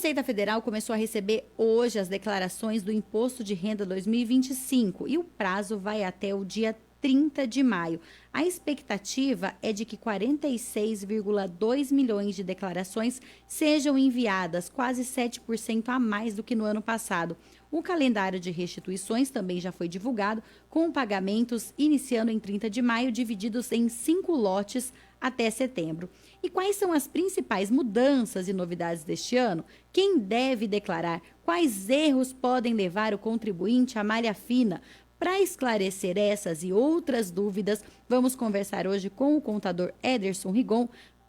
Receita Federal começou a receber hoje as declarações do Imposto de Renda 2025 e o prazo vai até o dia 30 de maio. A expectativa é de que 46,2 milhões de declarações sejam enviadas, quase 7% a mais do que no ano passado. O calendário de restituições também já foi divulgado, com pagamentos iniciando em 30 de maio, divididos em 5 lotes até setembro. E quais são as principais mudanças e novidades deste ano? Quem deve declarar? Quais erros podem levar o contribuinte à malha fina? Para esclarecer essas e outras dúvidas, vamos conversar hoje com o contador Ederson Rigon,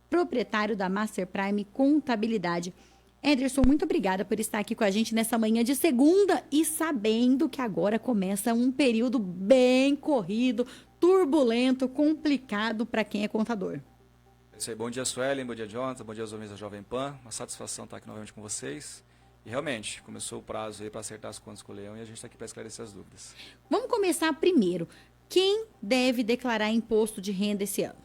proprietário da Master Prime Contabilidade. Ederson, muito obrigada por estar aqui com a gente nessa manhã de segunda e sabendo que agora começa um período bem corrido, turbulento, complicado para quem é contador. Isso aí, bom dia, Suelen, bom dia, Jonathan, bom dia aos homens da Jovem Pan. Uma satisfação estar aqui novamente com vocês. E realmente, começou o prazo aí para acertar as contas com o Leão e a gente está aqui para esclarecer as dúvidas. Vamos começar primeiro. Quem deve declarar imposto de renda esse ano?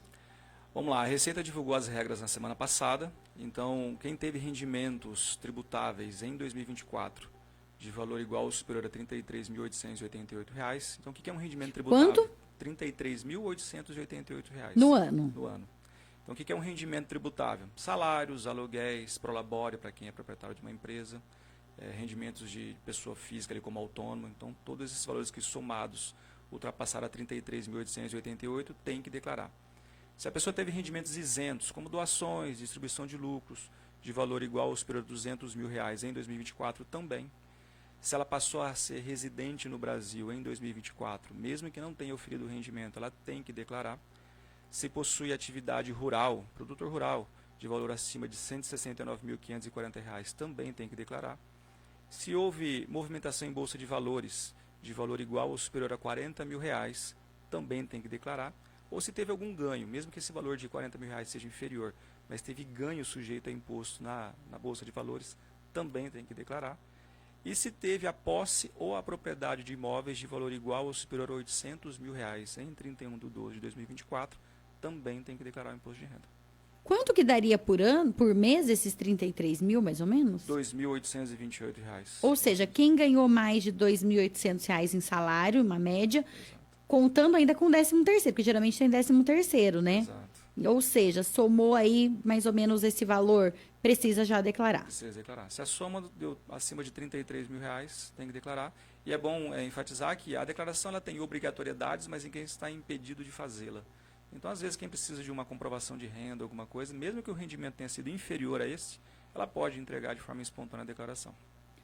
Vamos lá, a Receita divulgou as regras na semana passada. Então, quem teve rendimentos tributáveis em 2024 de valor igual ou superior a R$ 33.888. Então, o que é um rendimento tributável? Quanto? R$ 33.888. No ano. No ano. Então, o que é um rendimento tributável? Salários, aluguéis, prolabore para quem é proprietário de uma empresa, rendimentos de pessoa física ali como autônomo. Então, todos esses valores que somados ultrapassaram a R$ 33.888 tem que declarar. Se a pessoa teve rendimentos isentos, como doações, distribuição de lucros, de valor igual ou superior a R$200 mil em 2024 também. Se ela passou a ser residente no Brasil em 2024, mesmo que não tenha oferido rendimento, ela tem que declarar. Se possui atividade rural, produtor rural, de valor acima de R$ 169.540, também tem que declarar. Se houve movimentação em bolsa de valores, de valor igual ou superior a R$ 40 mil, também tem que declarar. Ou se teve algum ganho, mesmo que esse valor de R$ 40 mil seja inferior, mas teve ganho sujeito a imposto na bolsa de valores, também tem que declarar. E se teve a posse ou a propriedade de imóveis de valor igual ou superior a R$ 800 mil em 31/12/2024, também tem que declarar o imposto de renda. Quanto que daria por ano, por mês, esses 33 mil, mais ou menos? R$ 2.828. Ou seja, quem ganhou mais de R$ 2.800 em salário, uma média, Exato. contando ainda com 13º, porque geralmente tem 13º, né? Exato. Ou seja, somou aí mais ou menos esse valor, precisa já declarar. Precisa declarar. Se a soma deu acima de R$ 33 mil, tem que declarar. E é bom enfatizar que a declaração ela tem obrigatoriedades, mas em quem está impedido de fazê-la. Então, às vezes, quem precisa de uma comprovação de renda, alguma coisa, mesmo que o rendimento tenha sido inferior a esse, ela pode entregar de forma espontânea a declaração.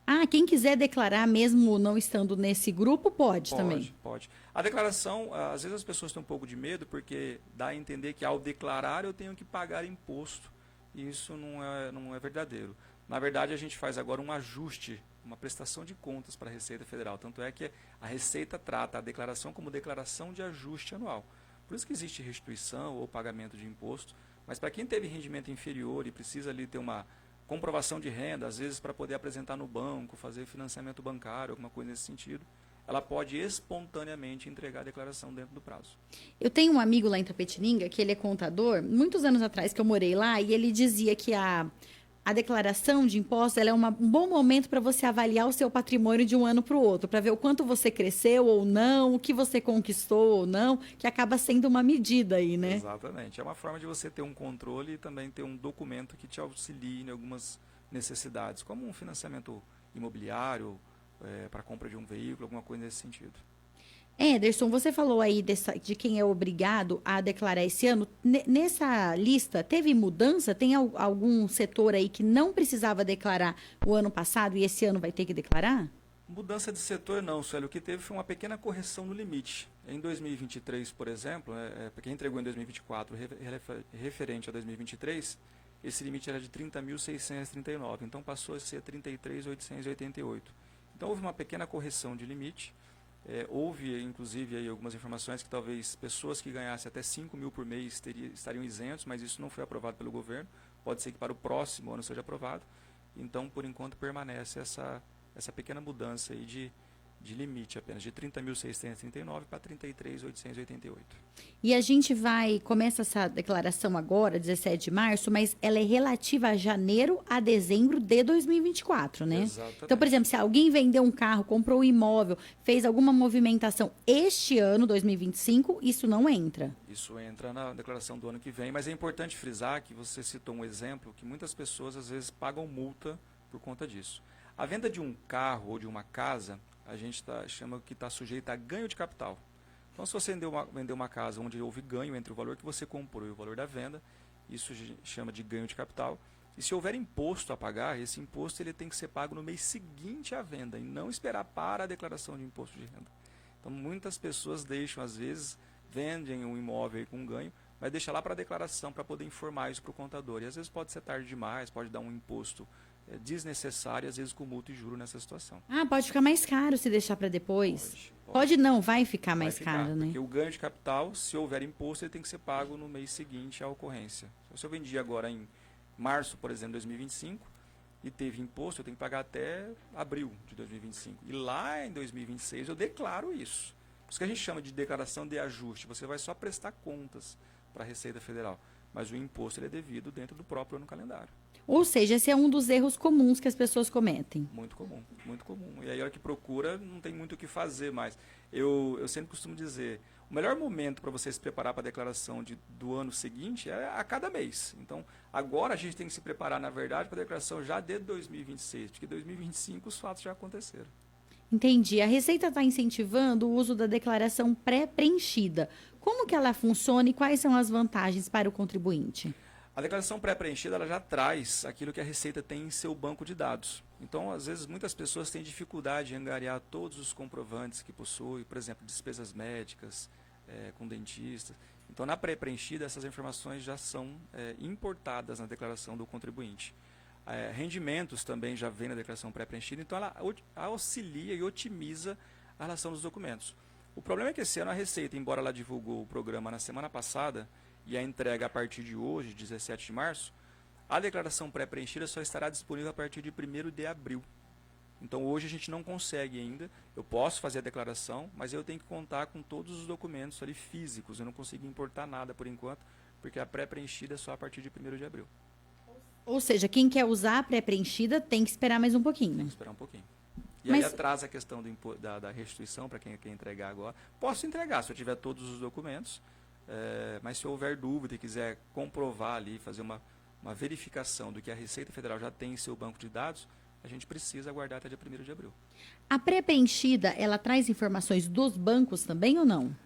Ah, quem quiser declarar mesmo não estando nesse grupo, pode também? Pode. A declaração, às vezes as pessoas têm um pouco de medo, porque dá a entender que ao declarar eu tenho que pagar imposto. E isso não é verdadeiro. Na verdade, a gente faz agora um ajuste, uma prestação de contas para a Receita Federal. Tanto é que a Receita trata a declaração como declaração de ajuste anual. Por isso que existe restituição ou pagamento de imposto. Mas para quem teve rendimento inferior e precisa ali ter uma comprovação de renda, às vezes para poder apresentar no banco, fazer financiamento bancário, alguma coisa nesse sentido, ela pode espontaneamente entregar a declaração dentro do prazo. Eu tenho um amigo lá em Tapetininga, que ele é contador, muitos anos atrás que eu morei lá, e ele dizia que a declaração de impostos ela é um bom momento para você avaliar o seu patrimônio de um ano para o outro, para ver o quanto você cresceu ou não, o que você conquistou ou não, que acaba sendo uma medida aí, né? Exatamente. É uma forma de você ter um controle e também ter um documento que te auxilie em algumas necessidades, como um financiamento imobiliário, para a compra de um veículo, alguma coisa nesse sentido. Ederson, você falou aí de quem é obrigado a declarar esse ano. Nessa lista, teve mudança? Tem algum setor aí que não precisava declarar o ano passado e esse ano vai ter que declarar? Mudança de setor não, Sueli. O que teve foi uma pequena correção no limite. Em 2023, por exemplo, para quem entregou em 2024, referente a 2023, esse limite era de 30.639, então passou a ser 33.888. Então houve uma pequena correção de limite. Houve, inclusive, aí algumas informações que talvez pessoas que ganhassem até 5 mil por mês estariam isentos, mas isso não foi aprovado pelo governo. Pode ser que para o próximo ano seja aprovado. Então, por enquanto, permanece essa pequena mudança aí de limite apenas, de 30.639 para 33.888. E a gente começa essa declaração agora, 17 de março, mas ela é relativa a janeiro a dezembro de 2024, né? Exatamente. Então, por exemplo, se alguém vendeu um carro, comprou um imóvel, fez alguma movimentação este ano, 2025, isso não entra. Isso entra na declaração do ano que vem, mas é importante frisar que você citou um exemplo que muitas pessoas às vezes pagam multa por conta disso. A venda de um carro ou de uma casa, a gente chama que está sujeito a ganho de capital. Então, se você vendeu uma casa onde houve ganho entre o valor que você comprou e o valor da venda, isso a gente chama de ganho de capital. E se houver imposto a pagar, esse imposto ele tem que ser pago no mês seguinte à venda e não esperar para a declaração de imposto de renda. Então, muitas pessoas deixam, às vezes, vendem um imóvel com ganho, mas deixa lá para a declaração para poder informar isso para o contador. E às vezes pode ser tarde demais, pode dar um imposto desnecessário, às vezes com multa e juro nessa situação. Ah, pode ficar mais caro se deixar para depois? Pode. Pode não, vai ficar mais Vai ficar, caro, né? porque o ganho de capital, se houver imposto, ele tem que ser pago no mês seguinte à ocorrência. Se eu vendi agora em março, por exemplo, de 2025, e teve imposto, eu tenho que pagar até abril de 2025. E lá em 2026 eu declaro isso. Por isso que a gente chama de declaração de ajuste. Você vai só prestar contas para a Receita Federal. Mas o imposto ele é devido dentro do próprio ano calendário. Ou seja, esse é um dos erros comuns que as pessoas cometem. Muito comum, muito comum. E aí a hora que procura, não tem muito o que fazer mais. Eu sempre costumo dizer, o melhor momento para você se preparar para a declaração do ano seguinte é a cada mês. Então, agora a gente tem que se preparar, na verdade, para a declaração já de 2026, porque em 2025 os fatos já aconteceram. Entendi. A Receita está incentivando o uso da declaração pré-preenchida. Como que ela funciona e quais são as vantagens para o contribuinte? A declaração pré-preenchida ela já traz aquilo que a Receita tem em seu banco de dados. Então, às vezes, muitas pessoas têm dificuldade em angariar todos os comprovantes que possui, por exemplo, despesas médicas, com dentista. Então, na pré-preenchida, essas informações já são importadas na declaração do contribuinte. Rendimentos também já vem na declaração pré-preenchida, então ela auxilia e otimiza a relação dos documentos. O problema é que esse ano a Receita, embora ela divulgou o programa na semana passada, e a entrega a partir de hoje, 17 de março, a declaração pré-preenchida só estará disponível a partir de 1º de abril. Então hoje a gente não consegue ainda, eu posso fazer a declaração, mas eu tenho que contar com todos os documentos ali físicos, eu não consigo importar nada por enquanto, porque a pré-preenchida é só a partir de 1º de abril. Ou seja, quem quer usar a pré-preenchida tem que esperar mais um pouquinho, né? Tem que esperar um pouquinho. E aí atrasa a questão da restituição para quem quer entregar agora. Posso entregar se eu tiver todos os documentos, mas se houver dúvida e quiser comprovar ali, fazer uma verificação do que a Receita Federal já tem em seu banco de dados, a gente precisa aguardar até dia 1º de abril. A pré-preenchida, ela traz informações dos bancos também ou não?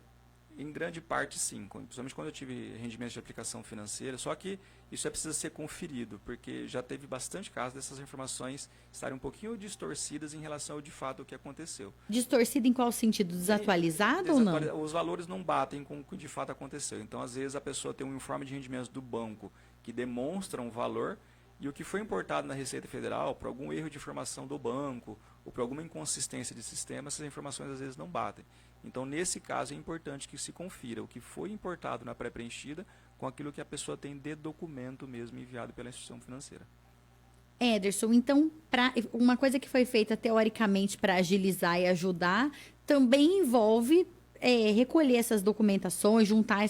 Em grande parte, sim. Principalmente quando eu tive rendimentos de aplicação financeira. Só que isso precisa ser conferido, porque já teve bastante caso dessas informações estarem um pouquinho distorcidas em relação ao de fato o que aconteceu. Distorcida em qual sentido? Desatualizado ou não? Os valores não batem com o que de fato aconteceu. Então, às vezes, a pessoa tem um informe de rendimentos do banco que demonstra um valor e o que foi importado na Receita Federal, por algum erro de informação do banco ou por alguma inconsistência de sistema, essas informações às vezes não batem. Então, nesse caso, é importante que se confira o que foi importado na pré-preenchida com aquilo que a pessoa tem de documento mesmo enviado pela instituição financeira. Ederson, então, uma coisa que foi feita teoricamente para agilizar e ajudar, também envolve recolher essas documentações, juntar,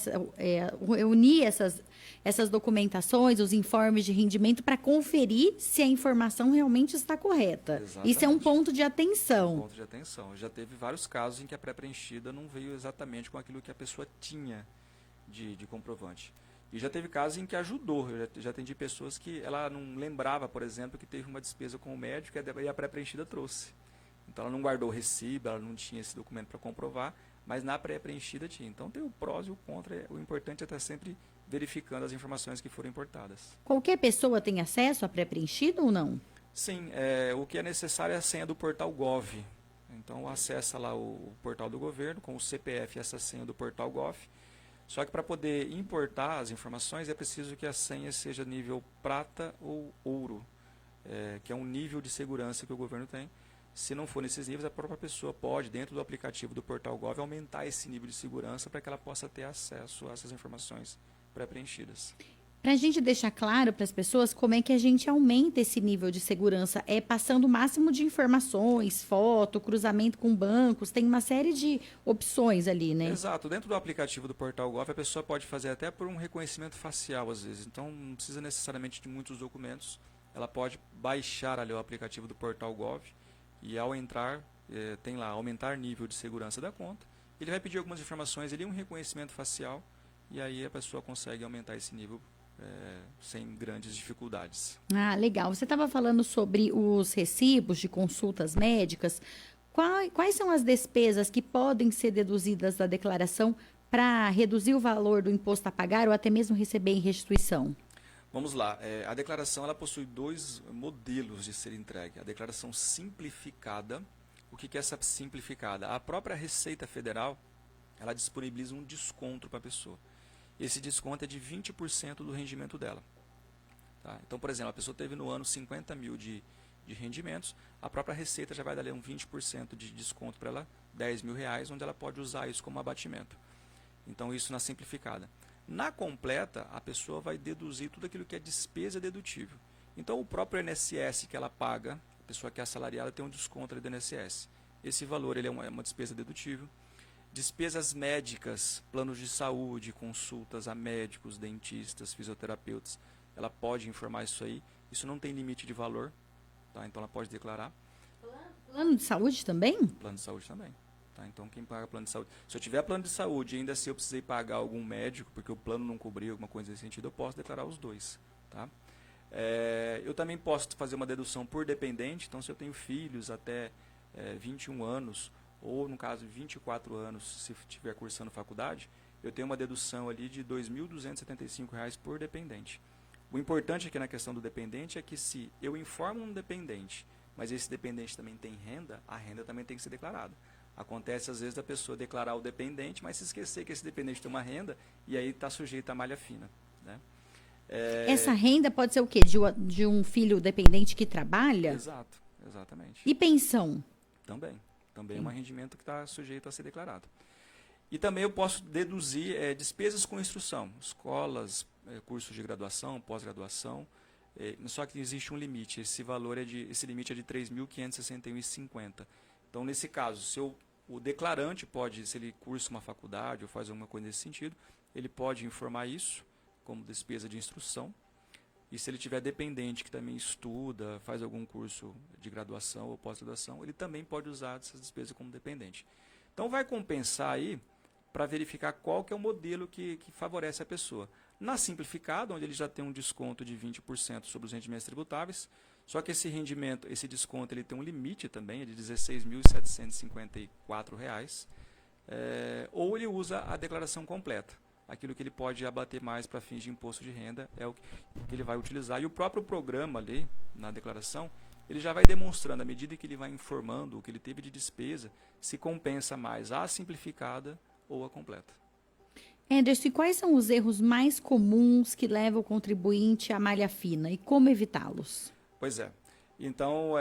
unir essas documentações, os informes de rendimento, para conferir se a informação realmente está correta. Exatamente. Isso é um ponto de atenção. Um ponto de atenção. Já teve vários casos em que a pré-preenchida não veio exatamente com aquilo que a pessoa tinha de comprovante. E já teve casos em que ajudou. Eu já atendi pessoas que ela não lembrava, por exemplo, que teve uma despesa com o médico e a pré-preenchida trouxe. Então ela não guardou o recibo, ela não tinha esse documento para comprovar, mas na pré-preenchida tinha. Então tem o prós e o contra. O importante é estar sempre verificando as informações que foram importadas. Qualquer pessoa tem acesso à pré-preenchida ou não? Sim, o que é necessário é a senha do portal Gov. Então acessa lá o portal do governo com o CPF e essa senha do portal Gov. Só que para poder importar as informações é preciso que a senha seja nível prata ou ouro, que é um nível de segurança que o governo tem. Se não for nesses níveis, a própria pessoa pode, dentro do aplicativo do portal Gov, aumentar esse nível de segurança para que ela possa ter acesso a essas informações pré-preenchidas. Para a gente deixar claro para as pessoas como é que a gente aumenta esse nível de segurança, é passando o máximo de informações, foto, cruzamento com bancos, tem uma série de opções ali, né? Exato. Dentro do aplicativo do Portal Gov, a pessoa pode fazer até por um reconhecimento facial, às vezes. Então, não precisa necessariamente de muitos documentos. Ela pode baixar ali o aplicativo do Portal Gov e, ao entrar, tem lá, aumentar nível de segurança da conta. Ele vai pedir algumas informações ali, um reconhecimento facial, e aí a pessoa consegue aumentar esse nível sem grandes dificuldades. Ah, legal. Você estava falando sobre os recibos de consultas médicas. Quais são as despesas que podem ser deduzidas da declaração para reduzir o valor do imposto a pagar ou até mesmo receber em restituição? Vamos lá, a declaração ela possui dois modelos de ser entregue. A declaração simplificada. O que é essa simplificada? A própria Receita Federal ela disponibiliza um desconto para a pessoa. Esse desconto é de 20% do rendimento dela. Tá? Então, por exemplo, a pessoa teve no ano 50 mil de rendimentos, a própria Receita já vai dar ali um 20% de desconto para ela, 10 mil reais, onde ela pode usar isso como abatimento. Então, isso na simplificada. Na completa, a pessoa vai deduzir tudo aquilo que é despesa dedutível. Então, o próprio INSS que ela paga, a pessoa que é assalariada tem um desconto ali do INSS. Esse valor ele é uma despesa dedutível. Despesas médicas, planos de saúde, consultas a médicos, dentistas, fisioterapeutas, ela pode informar isso aí. Isso não tem limite de valor, tá? Então ela pode declarar. Plano de saúde também? Plano de saúde também. Tá? Então quem paga plano de saúde. Se eu tiver plano de saúde e ainda assim eu precisei pagar algum médico, porque o plano não cobriu alguma coisa nesse sentido, eu posso declarar os dois. Tá? Eu também posso fazer uma dedução por dependente, então se eu tenho filhos até 21 anos, ou no caso 24 anos, se estiver cursando faculdade, eu tenho uma dedução ali de R$ 2.275 por dependente. O importante aqui na questão do dependente é que se eu informo um dependente, mas esse dependente também tem renda, a renda também tem que ser declarada. Acontece às vezes da pessoa declarar o dependente, mas se esquecer que esse dependente tem uma renda, e aí está sujeito à malha fina. Né? Essa renda pode ser o quê? De um filho dependente que trabalha? Exato, exatamente. E pensão? Também é um rendimento que está sujeito a ser declarado. E também eu posso deduzir despesas com instrução, escolas, cursos de graduação, pós-graduação, só que existe um limite, esse limite é de R$ 3.561,50. Então, nesse caso, o declarante pode, se ele cursa uma faculdade ou faz alguma coisa nesse sentido, ele pode informar isso como despesa de instrução. E se ele tiver dependente que também estuda, faz algum curso de graduação ou pós-graduação, ele também pode usar essas despesas como dependente. Então vai compensar aí para verificar qual que é o modelo que favorece a pessoa. Na simplificada, onde ele já tem um desconto de 20% sobre os rendimentos tributáveis, só que esse desconto ele tem um limite também, é de R$ 16.754, ou ele usa a declaração completa. Aquilo que ele pode abater mais para fins de imposto de renda é o que ele vai utilizar. E o próprio programa ali, na declaração, ele já vai demonstrando, à medida que ele vai informando o que ele teve de despesa, se compensa mais a simplificada ou a completa. Anderson, e quais são os erros mais comuns que levam o contribuinte à malha fina e como evitá-los? Pois é. Então,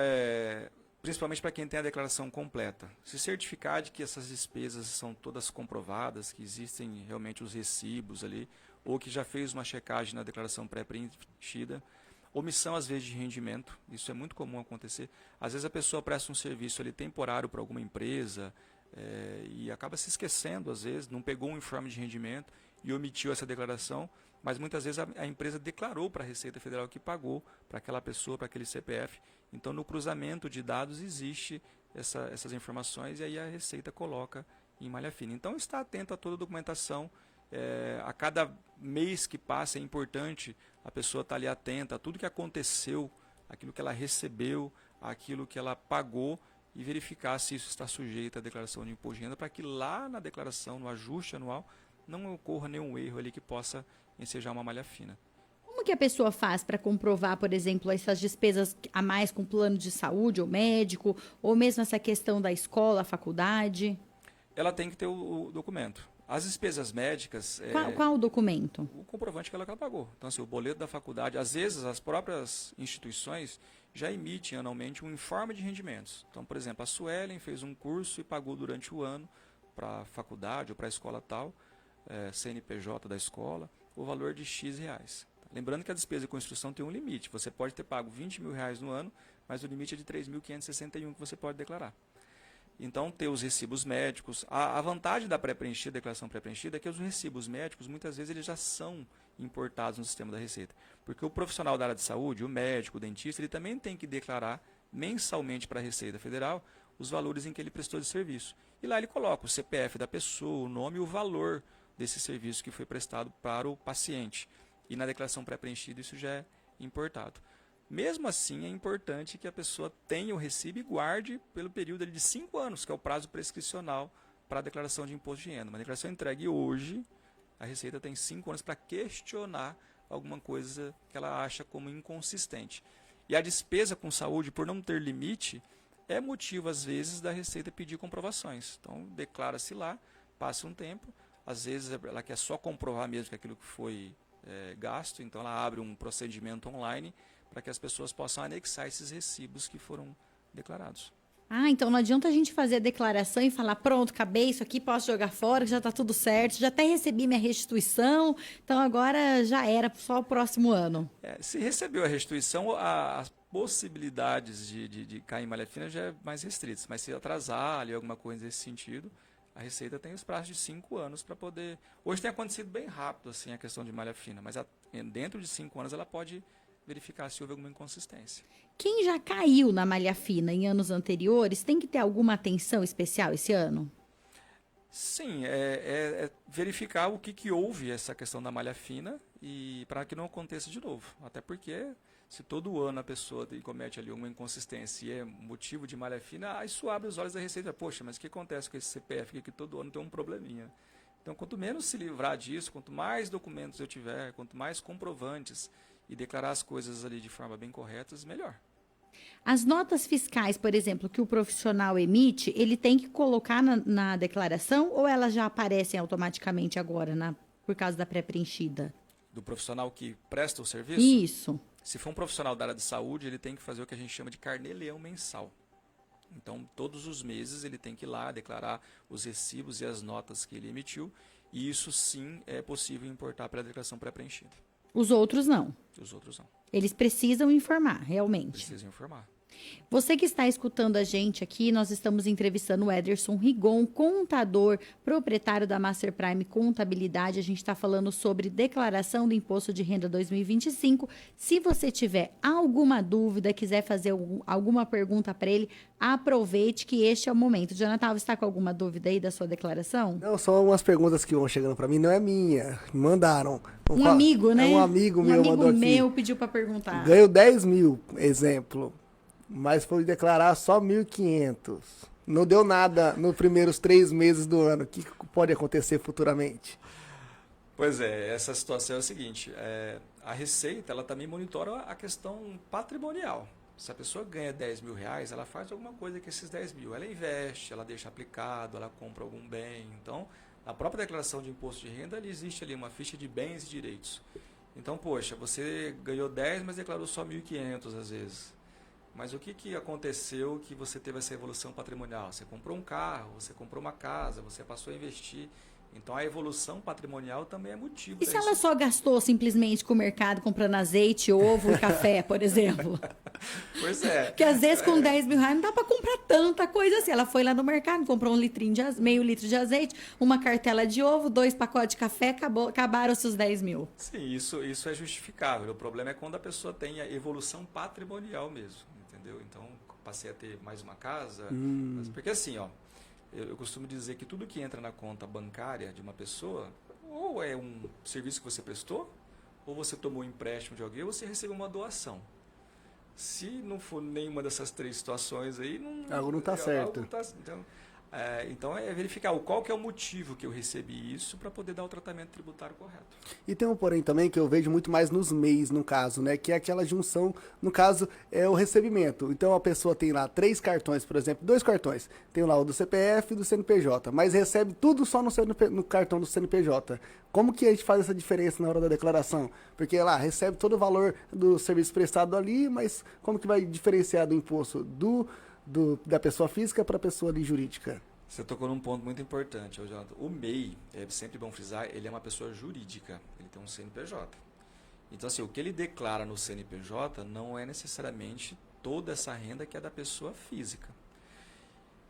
principalmente para quem tem a declaração completa, se certificar de que essas despesas são todas comprovadas, que existem realmente os recibos ali, ou que já fez uma checagem na declaração pré-preenchida. Omissão, às vezes, de rendimento, isso é muito comum acontecer. Às vezes a pessoa presta um serviço ali temporário para alguma empresa e acaba se esquecendo, às vezes, não pegou um informe de rendimento e omitiu essa declaração, mas muitas vezes a empresa declarou para a Receita Federal que pagou para aquela pessoa, para aquele CPF. Então, no cruzamento de dados existe essas informações e aí a Receita coloca em malha fina. Então, está atento a toda a documentação. A cada mês que passa é importante a pessoa estar ali atenta a tudo que aconteceu, aquilo que ela recebeu, aquilo que ela pagou e verificar se isso está sujeito à declaração de imposto de renda para que lá na declaração, no ajuste anual, não ocorra nenhum erro ali que possa ensejar uma malha fina. Como que a pessoa faz para comprovar, por exemplo, essas despesas a mais com plano de saúde ou médico, ou mesmo essa questão da escola, faculdade? Ela tem que ter o documento. As despesas médicas... Qual o documento? O comprovante que ela pagou. Então, assim, o boleto da faculdade, às vezes as próprias instituições já emitem anualmente um informe de rendimentos. Então, por exemplo, a Suelen fez um curso e pagou durante o ano para a faculdade ou para a escola tal, CNPJ da escola, o valor de X reais. Lembrando que a despesa de construção tem um limite. Você pode ter pago R$ 20.000 no ano, mas o limite é de 3.561 que você pode declarar. Então, ter os recibos médicos. A vantagem da pré-preenchida, declaração pré-preenchida, é que os recibos médicos, muitas vezes, eles já são importados no sistema da Receita. Porque o profissional da área de saúde, o médico, o dentista, ele também tem que declarar mensalmente para a Receita Federal os valores em que ele prestou de serviço. E lá ele coloca o CPF da pessoa, o nome e o valor desse serviço que foi prestado para o paciente. E na declaração pré-preenchida isso já é importado. Mesmo assim, é importante que a pessoa tenha o recibo e guarde pelo período de 5 anos, que é o prazo prescricional para a declaração de imposto de renda. Uma declaração entregue hoje, a Receita tem 5 anos para questionar alguma coisa que ela acha como inconsistente. E a despesa com saúde, por não ter limite, é motivo, às vezes, da Receita pedir comprovações. Então, declara-se lá, passa um tempo, às vezes ela quer só comprovar mesmo que aquilo que foi gasto, então ela abre um procedimento online para que as pessoas possam anexar esses recibos que foram declarados. Então não adianta a gente fazer a declaração e falar, pronto, acabei isso aqui, posso jogar fora, já está tudo certo, já até recebi minha restituição, então agora já era, só o próximo ano. Se recebeu a restituição, as possibilidades de cair em malha fina já é mais restritas, mas se atrasar ali alguma coisa nesse sentido, a Receita tem os prazos de 5 anos para poder... Hoje tem acontecido bem rápido assim, a questão de malha fina, mas dentro de 5 anos ela pode verificar se houve alguma inconsistência. Quem já caiu na malha fina em anos anteriores tem que ter alguma atenção especial esse ano? Sim, é verificar o que houve essa questão da malha fina e para que não aconteça de novo. Até porque se todo ano a pessoa comete ali uma inconsistência e é motivo de malha fina, isso abre os olhos da Receita. Poxa, mas o que acontece com esse CPF aqui que todo ano tem um probleminha? Então, quanto menos se livrar disso, quanto mais documentos eu tiver, quanto mais comprovantes e declarar as coisas ali de forma bem correta, melhor. As notas fiscais, por exemplo, que o profissional emite, ele tem que colocar na declaração ou elas já aparecem automaticamente agora, por causa da pré-preenchida? Do profissional que presta o serviço? Isso. Se for um profissional da área de saúde, ele tem que fazer o que a gente chama de carnê-leão mensal. Então, todos os meses ele tem que ir lá declarar os recibos e as notas que ele emitiu, e isso sim é possível importar pela declaração pré-preenchida. Os outros não. Os outros não. Eles precisam informar, realmente. Precisam informar. Você que está escutando a gente aqui, nós estamos entrevistando o Ederson Rigon, contador, proprietário da Master Prime Contabilidade. A gente está falando sobre declaração do Imposto de Renda 2025. Se você tiver alguma dúvida, quiser fazer alguma pergunta para ele, aproveite que este é o momento. Jonathan, você está com alguma dúvida aí da sua declaração? Não, só umas perguntas que vão chegando para mim, não é minha, me mandaram. Amigo, né? Um amigo meu mandou aqui. Um amigo meu pediu para perguntar. Ganho 10 mil, exemplo, mas foi declarar só 1.500. Não deu nada nos primeiros 3 meses do ano. O que pode acontecer futuramente? Pois é, essa situação é o seguinte, a Receita ela também monitora a questão patrimonial. Se a pessoa ganha R$10.000, ela faz alguma coisa com esses 10 mil. Ela investe, ela deixa aplicado, ela compra algum bem. Então, na própria declaração de imposto de renda, existe ali uma ficha de bens e direitos. Então, poxa, você ganhou 10, mas declarou só 1.500 às vezes. Mas o que aconteceu que você teve essa evolução patrimonial? Você comprou um carro, você comprou uma casa, você passou a investir. Então, a evolução patrimonial também é motivo. E se ela só gastou simplesmente com o mercado, comprando azeite, ovo e café, por exemplo? Pois é. Porque às vezes com R$10.000 não dá para comprar tanta coisa assim. Ela foi lá no mercado, comprou meio litro de azeite, uma cartela de ovo, 2 pacotes de café, acabaram-se os 10 mil. Sim, isso é justificável. O problema é quando a pessoa tem a evolução patrimonial mesmo, entendeu? Então, passei a ter mais uma casa. Porque assim, ó, eu costumo dizer que tudo que entra na conta bancária de uma pessoa, ou é um serviço que você prestou, ou você tomou um empréstimo de alguém, ou você recebeu uma doação. Se não for nenhuma dessas 3 situações aí, algo não está certo. Então é verificar qual que é o motivo que eu recebi isso para poder dar o tratamento tributário correto. E tem um porém também que eu vejo muito mais nos MEIs, no caso, né? Que é aquela junção, no caso, é o recebimento. Então a pessoa tem lá 3 cartões, por exemplo, 2 cartões. Tem lá o do CPF e do CNPJ, mas recebe tudo só no cartão do CNPJ. Como que a gente faz essa diferença na hora da declaração? Porque lá recebe todo o valor do serviço prestado ali, mas como que vai diferenciar do imposto da pessoa física para a pessoa ali jurídica? Você tocou num ponto muito importante, Jonathan. O MEI, é sempre bom frisar, ele é uma pessoa jurídica, ele tem um CNPJ. Então, assim, o que ele declara no CNPJ não é necessariamente toda essa renda que é da pessoa física.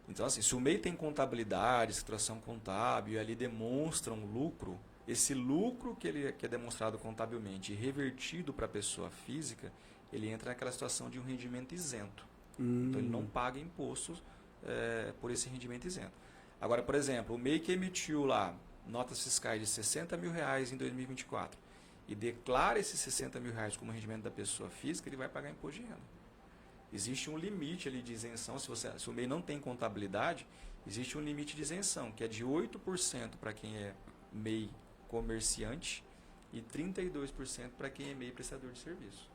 Então, assim, se o MEI tem contabilidade, escrituração contábil, e ali demonstra um lucro, esse lucro que é demonstrado contabilmente e revertido para a pessoa física, ele entra naquela situação de um rendimento isento. Então, ele não paga impostos por esse rendimento isento. Agora, por exemplo, o MEI que emitiu lá notas fiscais de R$60 mil em 2024 e declara esses R$60 mil como rendimento da pessoa física, ele vai pagar imposto de renda. Existe um limite ali de isenção, se o MEI não tem contabilidade, existe um limite de isenção, que é de 8% para quem é MEI comerciante e 32% para quem é MEI prestador de serviço.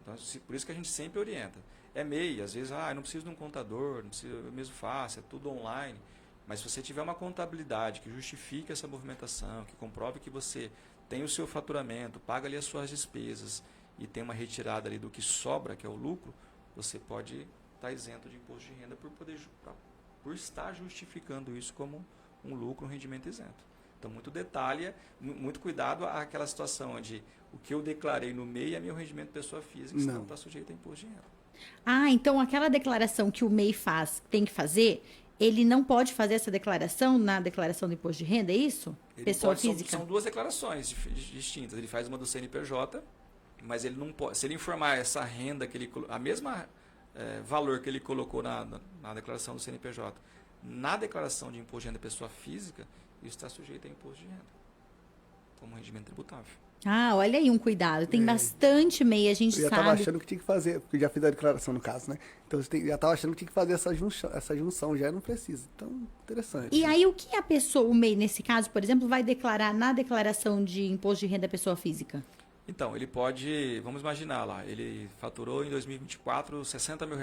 Então, por isso que a gente sempre orienta. É MEI, às vezes, eu não preciso de um contador, não preciso, eu mesmo faço, é tudo online. Mas se você tiver uma contabilidade que justifique essa movimentação, que comprove que você tem o seu faturamento, paga ali as suas despesas e tem uma retirada ali do que sobra, que é o lucro, você pode estar isento de imposto de renda por estar justificando isso como um lucro, um rendimento isento. Então, muito detalhe, muito cuidado àquela situação onde o que eu declarei no MEI é meu rendimento de pessoa física, senão está sujeito a imposto de renda. Ah, então aquela declaração que o MEI tem que fazer, ele não pode fazer essa declaração na declaração do imposto de renda, é isso? Pessoa física? São duas declarações distintas. Ele faz uma do CNPJ, mas ele não pode. Se ele informar essa renda que ele a mesma valor que ele colocou na declaração do CNPJ, na declaração de imposto de renda da pessoa física, isso está sujeito a imposto de renda, como rendimento tributável. Ah, olha aí um cuidado. Tem bastante MEI, a gente eu já sabe. estava achando que tinha que fazer, porque eu já fiz a declaração no caso, né? Então já estava achando que tinha que fazer essa junção, já não precisa. Então, interessante. E aí, o que a pessoa, o MEI, nesse caso, por exemplo, vai declarar na declaração de imposto de renda da pessoa física? Então, ele pode, vamos imaginar lá, ele faturou em 2024 R$60 mil.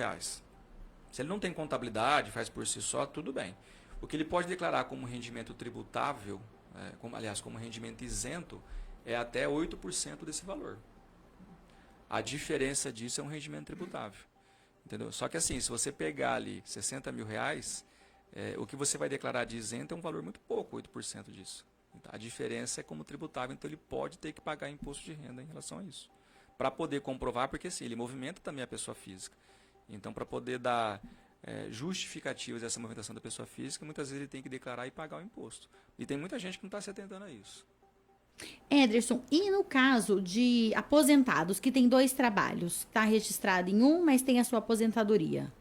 Se ele não tem contabilidade, faz por si só, tudo bem. O que ele pode declarar como rendimento tributável, como rendimento isento, é até 8% desse valor. A diferença disso é um rendimento tributável. Entendeu? Só que assim, se você pegar ali R$60 mil, o que você vai declarar de isento é um valor muito pouco, 8% disso. A diferença é como tributável, então ele pode ter que pagar imposto de renda em relação a isso. Para poder comprovar, porque assim, ele movimenta também a pessoa física. Então, para poder dar justificativas dessa movimentação da pessoa física, muitas vezes ele tem que declarar e pagar o imposto. E tem muita gente que não está se atentando a isso. Ederson, e no caso de aposentados que tem 2 trabalhos, está registrado em um, mas tem a sua aposentadoria?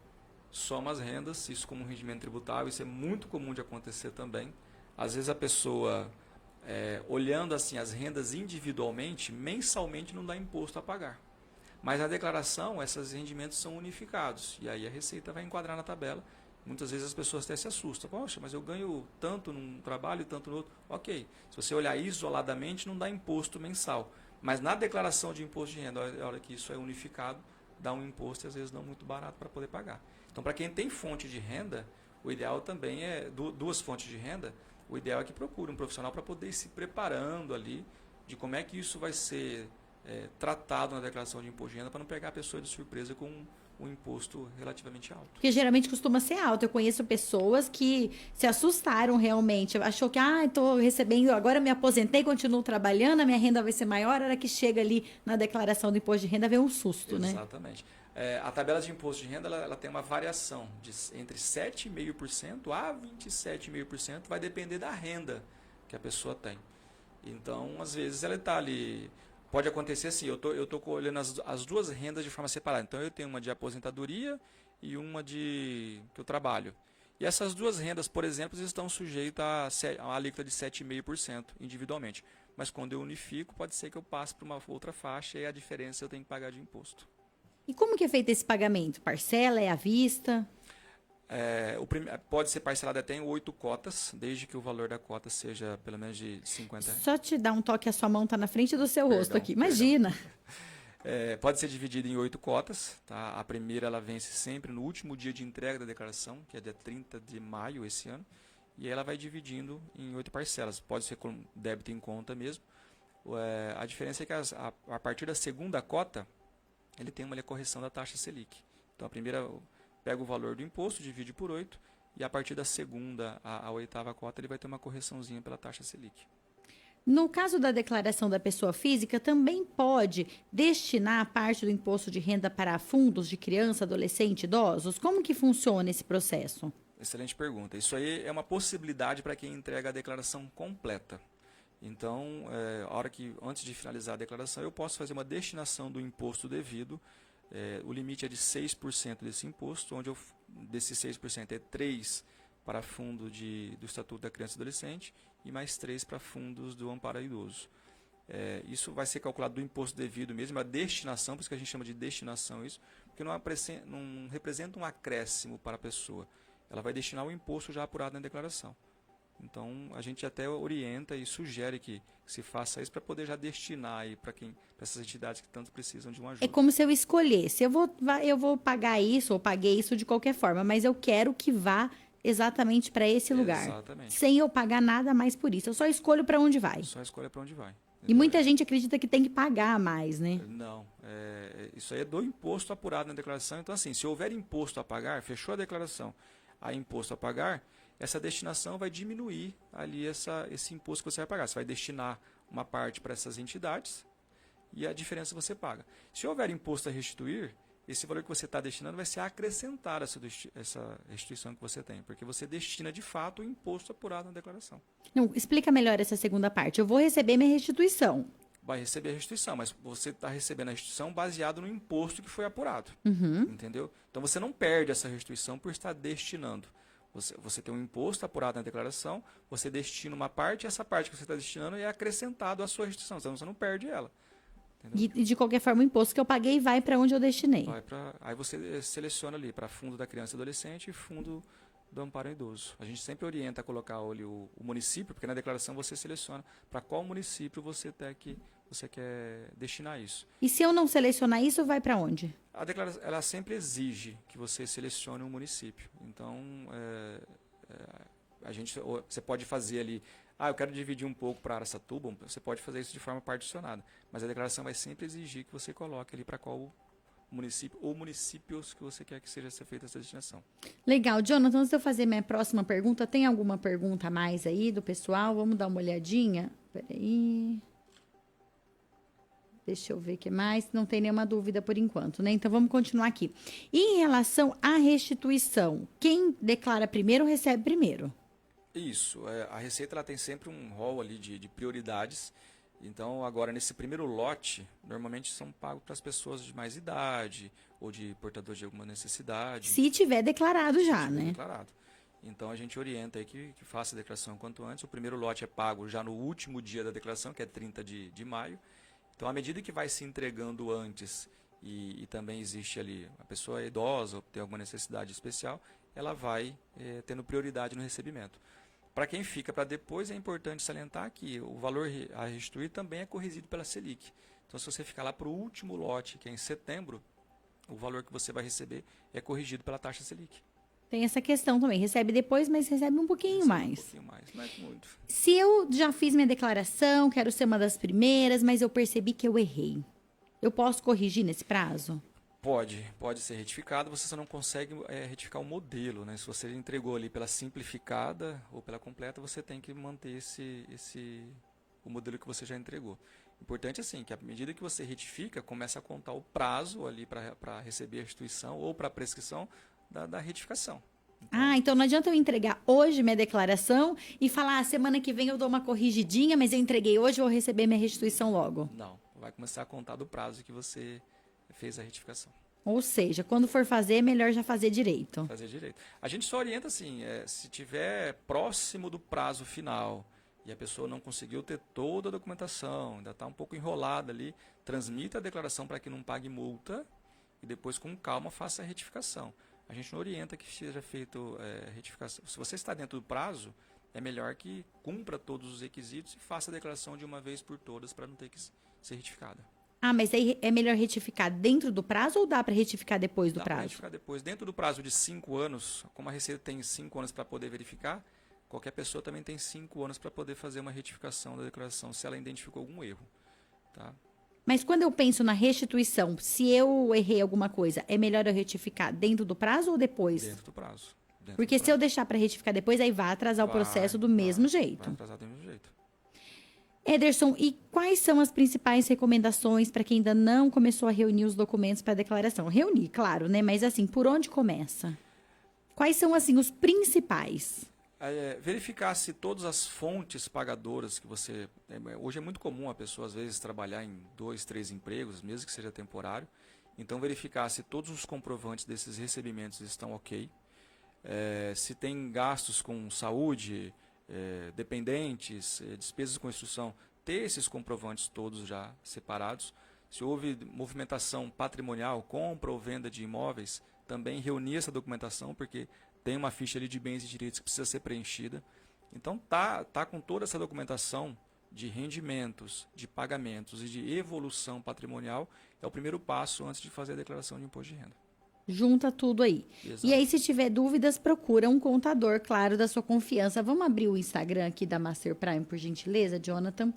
Soma as rendas, isso como rendimento tributável, isso é muito comum de acontecer também. Às vezes a pessoa, olhando assim as rendas individualmente, mensalmente não dá imposto a pagar. Mas na declaração, esses rendimentos são unificados, e aí a Receita vai enquadrar na tabela. Muitas vezes as pessoas até se assustam. Poxa, mas eu ganho tanto num trabalho e tanto no outro. Ok, se você olhar isoladamente, não dá imposto mensal. Mas na declaração de imposto de renda, a hora que isso é unificado, dá um imposto e às vezes não muito barato para poder pagar. Então, para quem tem fonte de renda, o ideal também é, duas fontes de renda, o ideal é que procure um profissional para poder ir se preparando ali de como é que isso vai ser tratado na declaração de imposto de renda para não pegar a pessoa de surpresa com um imposto relativamente alto. Porque geralmente costuma ser alto. Eu conheço pessoas que se assustaram realmente. Achou que, estou recebendo, agora me aposentei, continuo trabalhando, a minha renda vai ser maior. A hora que chega ali na declaração do imposto de renda, vem um susto, né? Exatamente. A tabela de imposto de renda ela tem uma variação entre 7,5% a 27,5%, vai depender da renda que a pessoa tem. Então, às vezes, ela está ali. Pode acontecer assim, eu tô olhando as duas rendas de forma separada. Então, eu tenho uma de aposentadoria e uma que eu trabalho. E essas duas rendas, por exemplo, estão sujeitas a uma alíquota de 7,5% individualmente. Mas quando eu unifico, pode ser que eu passe para uma outra faixa e a diferença eu tenho que pagar de imposto. E como que é feito esse pagamento? Parcela, é à vista? Pode ser parcelado até em 8 cotas, desde que o valor da cota seja pelo menos de 50 reais. Só te dar um toque, a sua mão está na frente do seu rosto aqui. Imagina. Pode ser dividido em 8 cotas. Tá? A primeira ela vence sempre no último dia de entrega da declaração, que é dia 30 de maio esse ano. E ela vai dividindo em 8 parcelas. Pode ser com débito em conta mesmo. A diferença é que a partir da segunda cota, ele tem uma correção da taxa Selic. Então, a primeira pega o valor do imposto, divide por 8, e a partir da segunda à oitava cota, ele vai ter uma correçãozinha pela taxa Selic. No caso da declaração da pessoa física, também pode destinar parte do imposto de renda para fundos de criança, adolescente, idosos? Como que funciona esse processo? Excelente pergunta. Isso aí é uma possibilidade para quem entrega a declaração completa. Então, antes de finalizar a declaração, eu posso fazer uma destinação do imposto devido. O limite é de 6% desse imposto, onde desses 6% é 3% para fundo do Estatuto da Criança e Adolescente e mais 3% para fundos do Amparo ao Idoso. Isso vai ser calculado do imposto devido mesmo, a destinação, por isso que a gente chama de destinação isso, porque não representa um acréscimo para a pessoa. Ela vai destinar o imposto já apurado na declaração. Então, a gente até orienta e sugere que se faça isso para poder já destinar para essas entidades que tanto precisam de uma ajuda. É como se eu escolhesse, eu vou pagar isso, ou paguei isso de qualquer forma, mas eu quero que vá exatamente para esse lugar. Exatamente. Sem eu pagar nada mais por isso. Eu só escolho para onde vai. Só escolha para onde vai. E muita gente acredita que tem que pagar mais, né? Não. Isso aí é do imposto apurado na declaração. Então, assim, se houver imposto a pagar, fechou a declaração, há imposto a pagar, essa destinação vai diminuir ali esse imposto que você vai pagar. Você vai destinar uma parte para essas entidades e a diferença você paga. Se houver imposto a restituir, esse valor que você está destinando vai ser acrescentado a essa restituição que você tem, porque você destina de fato o imposto apurado na declaração. Não, explica melhor essa segunda parte. Eu vou receber minha restituição. Vai receber a restituição, mas você está recebendo a restituição baseado no imposto que foi apurado. Entendeu? Então você não perde essa restituição por estar destinando. Você tem um imposto apurado na declaração, você destina uma parte, e essa parte que você está destinando é acrescentado à sua restituição, então você não perde ela. E de qualquer forma, o imposto que eu paguei vai para onde eu destinei. Aí você seleciona ali para fundo da criança e adolescente e fundo do amparo ao idoso. A gente sempre orienta a colocar ali o município, porque na declaração você seleciona para qual município você quer destinar isso. E se eu não selecionar isso, vai para onde? A declaração ela sempre exige que você selecione um município. Então, você pode fazer ali, eu quero dividir um pouco para Araçatuba, você pode fazer isso de forma particionada, mas a declaração vai sempre exigir que você coloque ali para qual município ou municípios que você quer que seja feita essa destinação. Legal. Jonathan, antes de eu fazer minha próxima pergunta, tem alguma pergunta a mais aí do pessoal? Vamos dar uma olhadinha? Peraí. Deixa eu ver o que mais. Não tem nenhuma dúvida por enquanto, né? Então, vamos continuar aqui. E em relação à restituição, quem declara primeiro, recebe primeiro. Isso. A Receita ela tem sempre um rol ali de prioridades. Então, agora, nesse primeiro lote, normalmente são pagos para as pessoas de mais idade ou de portadores de alguma necessidade. Se tiver declarado já, né? Declarado. Então, a gente orienta aí que faça a declaração quanto antes. O primeiro lote é pago já no último dia da declaração, que é 30 de maio. Então, à medida que vai se entregando antes e também existe ali, a pessoa é idosa ou tem alguma necessidade especial, ela vai tendo prioridade no recebimento. Para quem fica para depois, é importante salientar que o valor a restituir também é corrigido pela Selic. Então, se você ficar lá para o último lote, que é em setembro, o valor que você vai receber é corrigido pela taxa Selic. Tem essa questão também. Recebe depois, mas recebe um pouquinho mais. Um pouquinho mais, não é muito. Se eu já fiz minha declaração, quero ser uma das primeiras, mas eu percebi que eu errei, eu posso corrigir nesse prazo? Pode ser retificado, você só não consegue retificar o modelo, né? Se você entregou ali pela simplificada ou pela completa, você tem que manter o modelo que você já entregou. Importante assim, que à medida que você retifica, começa a contar o prazo ali para receber a restituição ou para a prescrição da retificação. Então não adianta eu entregar hoje minha declaração e falar, semana que vem eu dou uma corrigidinha, mas eu entreguei hoje, eu vou receber minha restituição logo. Não, vai começar a contar do prazo que você fez a retificação. Ou seja, quando for fazer, é melhor já fazer direito. Fazer direito. A gente só orienta assim, se tiver próximo do prazo final e a pessoa não conseguiu ter toda a documentação, ainda está um pouco enrolada ali, transmita a declaração para que não pague multa e depois com calma faça a retificação. A gente não orienta que seja feito retificação. Se você está dentro do prazo, é melhor que cumpra todos os requisitos e faça a declaração de uma vez por todas para não ter que ser retificada. Mas aí é melhor retificar dentro do prazo ou dá para retificar depois do prazo? Dá para retificar depois. Dentro do prazo de 5 anos, como a Receita tem 5 anos para poder verificar, qualquer pessoa também tem 5 anos para poder fazer uma retificação da declaração, se ela identificou algum erro. Tá? Mas quando eu penso na restituição, se eu errei alguma coisa, é melhor eu retificar dentro do prazo ou depois? Dentro do prazo. Porque se eu deixar para retificar depois, aí vai atrasar o processo do mesmo jeito. Vai atrasar do mesmo jeito. Ederson, e quais são as principais recomendações para quem ainda não começou a reunir os documentos para a declaração? Reunir, claro, né? Mas assim, por onde começa? Quais são, assim, os principais? Verificar se todas as fontes pagadoras que você... Hoje é muito comum a pessoa, às vezes, trabalhar em 2, 3 empregos, mesmo que seja temporário. Então, verificar se todos os comprovantes desses recebimentos estão ok. Se tem gastos com saúde, dependentes, despesas com instrução, ter esses comprovantes todos já separados. Se houve movimentação patrimonial, compra ou venda de imóveis, também reunir essa documentação, porque tem uma ficha ali de bens e direitos que precisa ser preenchida. Então, tá com toda essa documentação de rendimentos, de pagamentos e de evolução patrimonial, é o primeiro passo antes de fazer a declaração de imposto de renda. Junta tudo aí. Exato. E aí, se tiver dúvidas, procura um contador, claro, da sua confiança. Vamos abrir o Instagram aqui da Master Prime, por gentileza, Jonathan?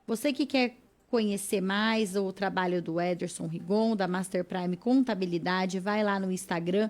Você que quer conhecer mais o trabalho do Ederson Rigon, da Master Prime Contabilidade, vai lá no Instagram,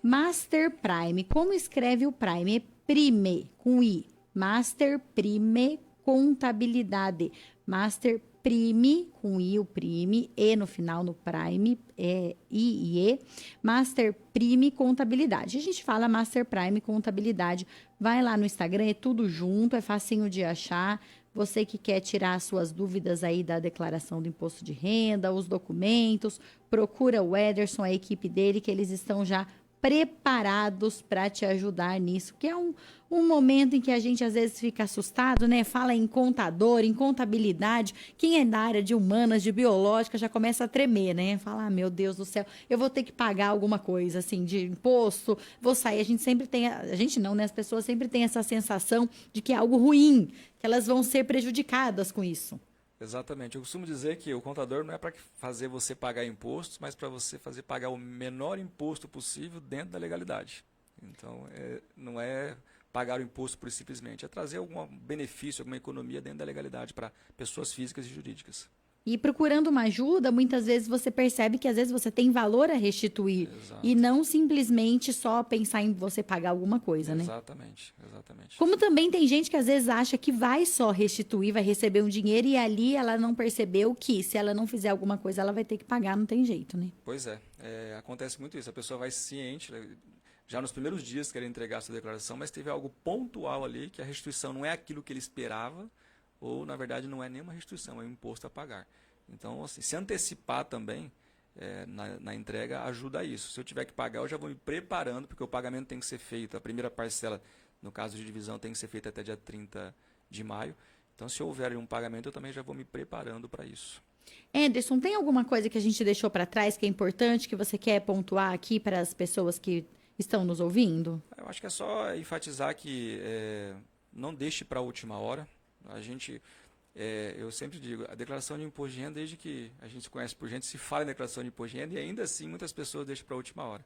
@Master Prime. Como escreve o Prime? É Prime, com I. Master Prime Contabilidade. Master Prime, com I, o Prime, E no final, no Prime, I e E. Master Prime Contabilidade. A gente fala Master Prime Contabilidade. Vai lá no Instagram, é tudo junto, é facinho de achar. Você que quer tirar as suas dúvidas aí da declaração do imposto de renda, os documentos, procura o Ederson, a equipe dele, que eles estão já preparados para te ajudar nisso, que é um momento em que a gente às vezes fica assustado, né? Fala em contador, em contabilidade, quem é da área de humanas, de biológica, já começa a tremer, né? Fala, meu Deus do céu, eu vou ter que pagar alguma coisa, assim, de imposto, vou sair. A gente sempre tem, a gente não, né? As pessoas sempre têm essa sensação de que é algo ruim, que elas vão ser prejudicadas com isso. Exatamente. Eu costumo dizer que o contador não é para fazer você pagar impostos, mas para você fazer pagar o menor imposto possível dentro da legalidade. Então, não é pagar o imposto por simplesmente, é trazer algum benefício, alguma economia dentro da legalidade para pessoas físicas e jurídicas. E procurando uma ajuda, muitas vezes você percebe que às vezes você tem valor a restituir. Exato. E não simplesmente só pensar em você pagar alguma coisa, né? Exatamente, exatamente. Como também tem gente que às vezes acha que vai só restituir, vai receber um dinheiro e ali ela não percebeu que se ela não fizer alguma coisa ela vai ter que pagar, não tem jeito, né? Pois acontece muito isso. A pessoa vai ciente, já nos primeiros dias querer entregar a sua declaração, mas teve algo pontual ali que a restituição não é aquilo que ele esperava, ou na verdade não é nenhuma restituição, é um imposto a pagar. Então, assim, se antecipar também na entrega ajuda a isso. Se eu tiver que pagar, eu já vou me preparando, porque o pagamento tem que ser feito, a primeira parcela, no caso de divisão, tem que ser feita até dia 30 de maio. Então, se houver um pagamento, eu também já vou me preparando para isso. Anderson, tem alguma coisa que a gente deixou para trás que é importante, que você quer pontuar aqui para as pessoas que estão nos ouvindo? Eu acho que é só enfatizar que não deixe para a última hora. Eu sempre digo, a declaração de imposto de renda, desde que a gente se conhece por gente, se fala em declaração de imposto de renda e ainda assim muitas pessoas deixam para a última hora.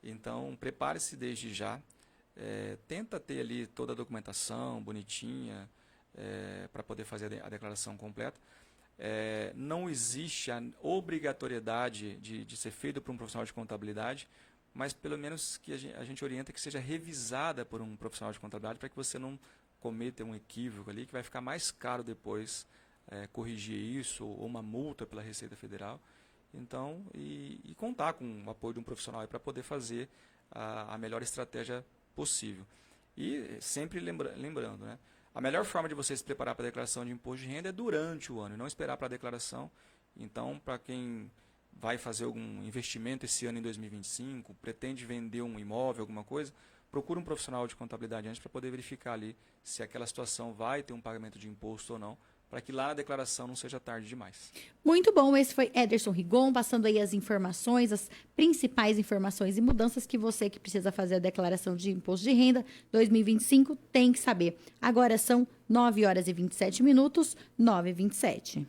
Então, prepare-se desde já. Tenta ter ali toda a documentação bonitinha para poder fazer a declaração completa. Não existe a obrigatoriedade de ser feito por um profissional de contabilidade, mas pelo menos que a gente orienta que seja revisada por um profissional de contabilidade para que você não cometa um equívoco ali, que vai ficar mais caro depois corrigir isso, ou uma multa pela Receita Federal. Então, e contar com o apoio de um profissional para poder fazer a melhor estratégia possível. E sempre lembrando, né? A melhor forma de você se preparar para a declaração de imposto de renda é durante o ano, e não esperar para a declaração. Então, para quem vai fazer algum investimento esse ano em 2025, pretende vender um imóvel, alguma coisa, procura um profissional de contabilidade antes para poder verificar ali se aquela situação vai ter um pagamento de imposto ou não, para que lá a declaração não seja tarde demais. Muito bom, esse foi Ederson Rigon, passando aí as informações, as principais informações e mudanças que você que precisa fazer a declaração de imposto de renda 2025 tem que saber. Agora são 9h27, 9h27.